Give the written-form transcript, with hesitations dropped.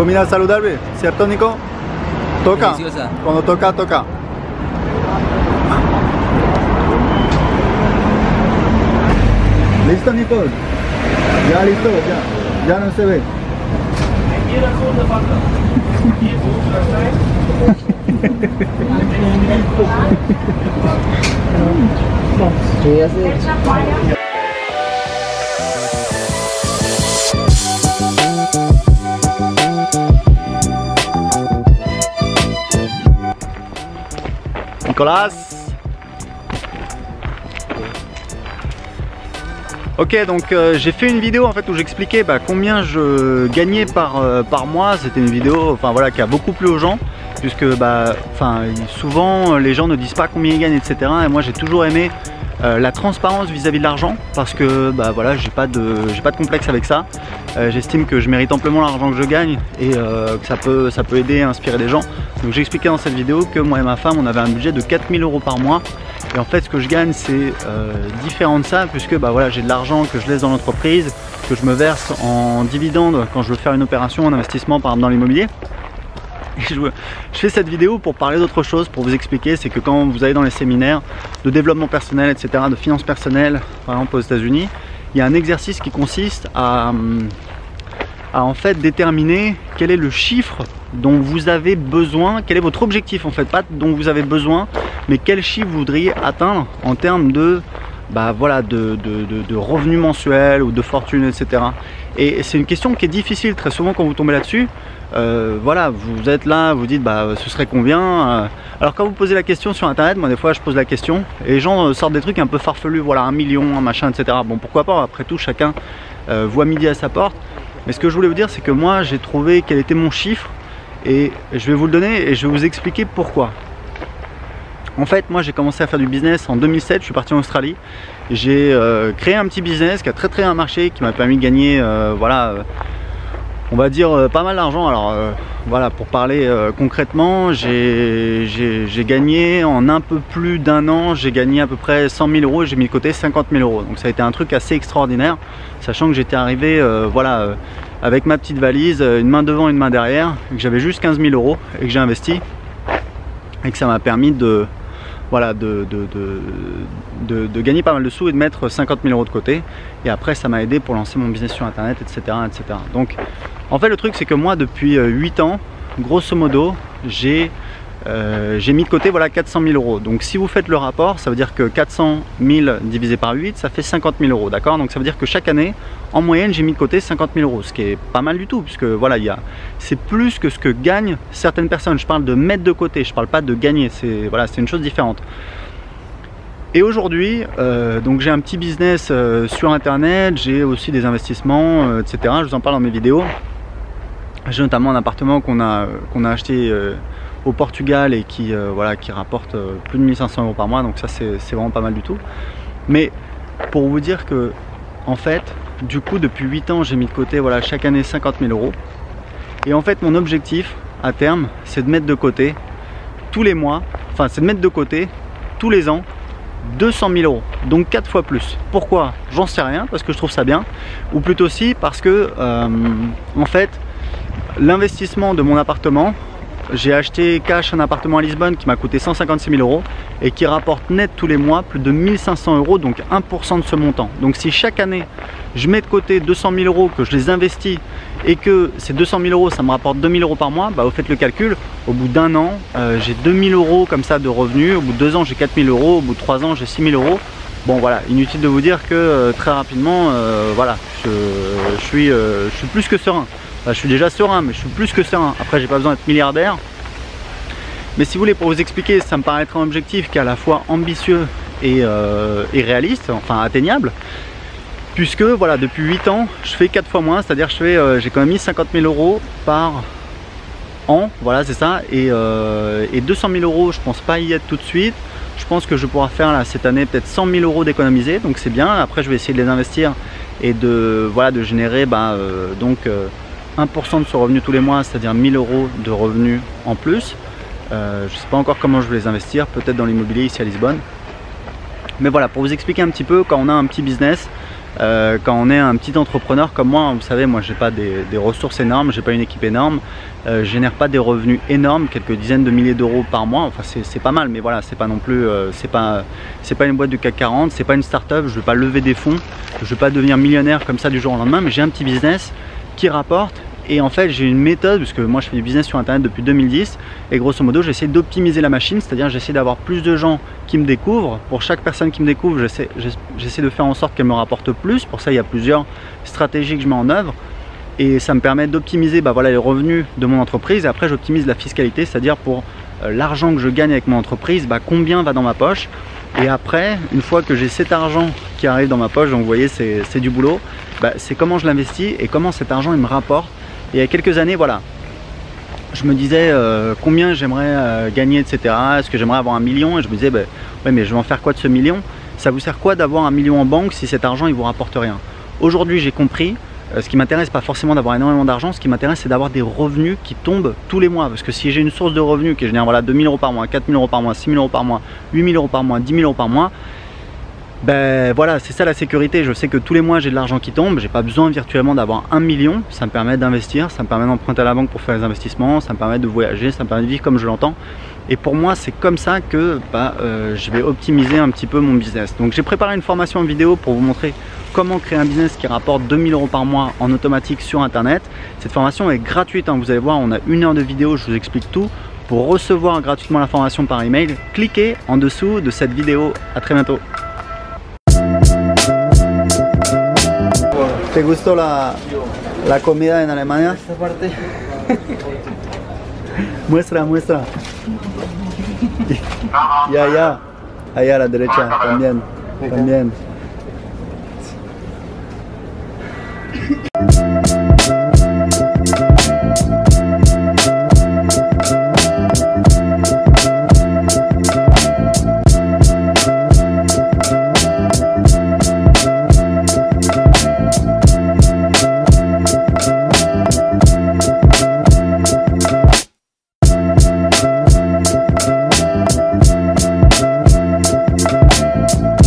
Comida saludable, ¿cierto, Nico? Toca. Deliciosa. Cuando toca, toca. ¿Listo, Nico? Ya listo, ya no se ve. Nicolas. Ok, donc j'ai fait une vidéo en fait où j'expliquais combien je gagnais par mois. C'était une vidéo qui a beaucoup plu aux gens, puisque souvent les gens ne disent pas combien ils gagnent, etc. Et moi j'ai toujours aimé la transparence vis-à-vis de l'argent, parce que j'ai pas de complexe avec ça. J'estime que je mérite amplement l'argent que je gagne et que ça peut aider et inspirer des gens. Donc j'ai expliqué dans cette vidéo que moi et ma femme on avait un budget de 4000 € par mois. Et en fait ce que je gagne c'est différent de ça, puisque j'ai de l'argent que je laisse dans l'entreprise, que je me verse en dividende quand je veux faire une opération, un investissement par exemple dans l'immobilier. Je fais cette vidéo pour parler d'autre chose, pour vous expliquer, c'est que quand vous allez dans les séminaires de développement personnel, etc., de finances personnelles, par exemple aux États-Unis, il y a un exercice qui consiste à en fait déterminer quel est le chiffre dont vous avez besoin, quel est votre objectif en fait, pas dont vous avez besoin, mais quel chiffre vous voudriez atteindre en termes de revenus mensuels ou de fortune, etc. Et c'est une question qui est difficile très souvent quand vous tombez là-dessus. Vous êtes là, vous dites ce serait combien, alors quand vous posez la question sur internet, moi des fois je pose la question et les gens sortent des trucs un peu farfelus, 1 million, un machin, etc. Bon, pourquoi pas, après tout chacun voit midi à sa porte. Mais ce que je voulais vous dire, c'est que moi j'ai trouvé quel était mon chiffre et je vais vous le donner et je vais vous expliquer pourquoi. En fait, moi j'ai commencé à faire du business en 2007, je suis parti en Australie. J'ai créé un petit business qui a très bien marché, qui m'a permis de gagner on va dire pas mal d'argent. Alors pour parler concrètement, j'ai gagné en un peu plus d'un an, j'ai gagné à peu près 100 000 € et j'ai mis de côté 50 000 €. Donc ça a été un truc assez extraordinaire, sachant que j'étais arrivé avec ma petite valise, une main devant, une main derrière, que j'avais juste 15 000 € et que j'ai investi et que ça m'a permis de gagner pas mal de sous et de mettre 50 000 € de côté. Et après ça m'a aidé pour lancer mon business sur internet, etc. Donc en fait le truc c'est que moi depuis 8 ans, grosso modo, j'ai mis de côté 400 000 €. Donc si vous faites le rapport, ça veut dire que 400 000 divisé par 8, ça fait 50 000 €, d'accord? Donc ça veut dire que chaque année, en moyenne, j'ai mis de côté 50 000 €, ce qui est pas mal du tout, puisque c'est plus que ce que gagnent certaines personnes. Je parle de mettre de côté, je parle pas de gagner, c'est une chose différente. Et aujourd'hui, donc j'ai un petit business sur internet, j'ai aussi des investissements, etc. Je vous en parle dans mes vidéos. J'ai notamment un appartement qu'on a acheté au Portugal et qui rapporte plus de 1500 € par mois, donc ça c'est vraiment pas mal du tout. Mais pour vous dire que en fait du coup depuis 8 ans j'ai mis de côté chaque année 50 000 €. Et en fait mon objectif à terme c'est de mettre de côté tous les mois, c'est de mettre de côté tous les ans 200 000 €, donc 4 fois plus. Pourquoi? J'en sais rien, parce que je trouve ça bien, ou plutôt aussi parce que en fait l'investissement de mon appartement, j'ai acheté cash un appartement à Lisbonne qui m'a coûté 156 000 € et qui rapporte net tous les mois plus de 1500 €, donc 1% de ce montant. Donc si chaque année je mets de côté 200 000 €, que je les investis et que ces 200 000 € ça me rapporte 2 000 € par mois, vous faites le calcul, au bout d'un an j'ai 2 000 € comme ça de revenus, au bout de 2 ans j'ai 4 000 €, au bout de 3 ans j'ai 6 000 €. Bon inutile de vous dire que très rapidement je suis plus que serein. Je suis déjà serein, mais je suis plus que serein. Après j'ai pas besoin d'être milliardaire. Mais si vous voulez, pour vous expliquer, ça me paraît être un objectif qui est à la fois ambitieux et réaliste, atteignable. Puisque depuis 8 ans, je fais 4 fois moins, c'est-à-dire j'ai quand même mis 50 000 € par an, c'est ça. Et 200 000 €, je pense pas y être tout de suite. Je pense que je pourrai faire cette année peut-être 100 000 € d'économiser, donc c'est bien. Après je vais essayer de les investir et de générer 1% de ce revenu tous les mois, c'est-à-dire 1000 € de revenus en plus. Je ne sais pas encore comment je vais les investir, peut-être dans l'immobilier ici à Lisbonne. Mais pour vous expliquer un petit peu, quand on a un petit business, Quand on est un petit entrepreneur comme moi, vous savez, moi j'ai pas des ressources énormes, j'ai pas une équipe énorme, je génère pas des revenus énormes, quelques dizaines de milliers d'euros par mois, enfin c'est pas mal, mais voilà, c'est pas non plus, c'est pas une boîte du CAC 40, c'est pas une start-up, je veux pas lever des fonds, je veux pas devenir millionnaire comme ça du jour au lendemain, mais j'ai un petit business qui rapporte. Et en fait j'ai une méthode, parce que moi je fais du business sur internet depuis 2010, et grosso modo j'essaie d'optimiser la machine, c'est-à-dire j'essaie d'avoir plus de gens qui me découvrent. Pour chaque personne qui me découvre, j'essaie de faire en sorte qu'elle me rapporte plus. Pour ça il y a plusieurs stratégies que je mets en œuvre, et ça me permet d'optimiser voilà, les revenus de mon entreprise. Et après j'optimise la fiscalité, c'est-à-dire pour l'argent que je gagne avec mon entreprise, combien va dans ma poche. Et après, une fois que j'ai cet argent qui arrive dans ma poche, donc vous voyez c'est du boulot, c'est comment je l'investis et comment cet argent il me rapporte. Et il y a quelques années, voilà, je me disais combien j'aimerais gagner, etc. Est-ce que j'aimerais avoir 1 million? Et je me disais, ouais, mais je vais en faire quoi de ce million? Ça vous sert quoi d'avoir 1 million en banque si cet argent il vous rapporte rien? Aujourd'hui, j'ai compris, ce qui m'intéresse pas forcément d'avoir énormément d'argent, ce qui m'intéresse c'est d'avoir des revenus qui tombent tous les mois. Parce que si j'ai une source de revenus qui génère voilà, 2 000 euros par mois, 4 000 euros par mois, 6 000 euros par mois, 8 000 euros par mois, 10 000 euros par mois, voilà, c'est ça la sécurité. Je sais que tous les mois j'ai de l'argent qui tombe, j'ai pas besoin virtuellement d'avoir 1 million, ça me permet d'investir, ça me permet d'emprunter à la banque pour faire les investissements, ça me permet de voyager, ça me permet de vivre comme je l'entends. Et pour moi c'est comme ça que je vais optimiser un petit peu mon business. Donc j'ai préparé une formation en vidéo pour vous montrer comment créer un business qui rapporte 2 000 euros par mois en automatique sur internet. Cette formation est gratuite, hein, vous allez voir, on a 1 heure de vidéo, je vous explique tout. Pour recevoir gratuitement la formation par email, cliquez en dessous de cette vidéo. À très bientôt. ¿Te gustó la comida en Alemania? Esta parte. Muestra. Ya, allá a la derecha, también.